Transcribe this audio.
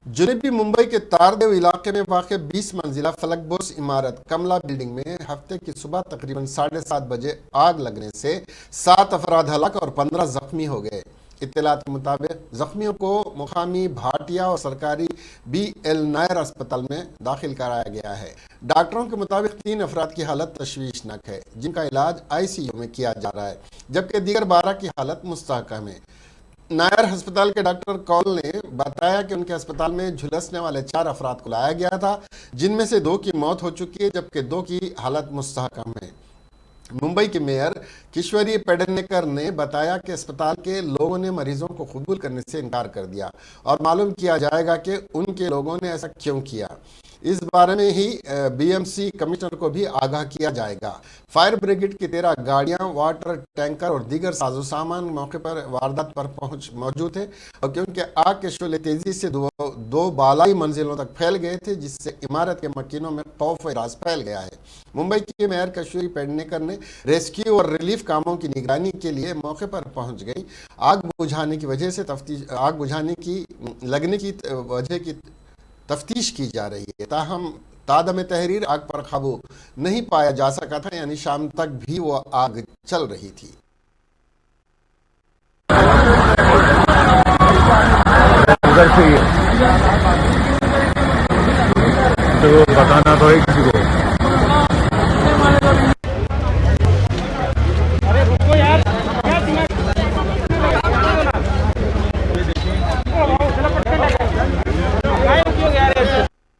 जनूबी मुंबई के तारदेव इलाके में वाक़ 20 मंजिला फलकबोस इमारत कमला बिल्डिंग में हफ्ते की सुबह तकरीबन 7:30 बजे आग लगने से 7 अफराद हलाक और 15 जख्मी हो गए। इत्तलात के मुताबिक जख्मियों को मुकामी भाटिया और सरकारी BL नायर अस्पताल में दाखिल कराया गया है। डॉक्टरों के मुताबिक 3 अफराद की हालत तशवीशनाक है, जिनका इलाज ICU में किया जा रहा है, जबकि दीगर 12 की हालत मुस्तहकम है। नायर अस्पताल के डॉक्टर कौल ने बताया कि उनके अस्पताल में झुलसने वाले 4 अफराद को लाया गया था, जिनमें से 2 की मौत हो चुकी है, जबकि 2 की हालत मुस्तहकम है। मुंबई के मेयर किशोरी पेडनेकर ने बताया कि अस्पताल के लोगों ने मरीजों को कबूल करने से इनकार कर दिया और मालूम किया जाएगा कि उनके लोगों ने ऐसा क्यों किया। इस बारे में ही BMC कमिश्नर को भी आगाह किया जाएगा। फायर ब्रिगेड की 13 गाड़ियां, वाटर टैंकर और दीगर साजो सामान मौके पर वारदात पर मौजूद थे और क्योंकि आग के शोले तेजी से दो बालाई मंजिलों तक फैल गए थे, जिससे इमारत के मकीनों में खौफ व राज फैल गया है। मुंबई के मेयर किशोरी पेडनेकर ने रेस्क्यू और रिलीफ कामों की निगरानी के लिए मौके पर पहुंच गई। आग बुझाने की वजह की तफ्तीश की जा रही है। ताहम तादम तहरीर आग पर काबू नहीं पाया जा सका था, यानी शाम तक भी वो आग चल रही थी। उधर से तो बताना तो है किसी को।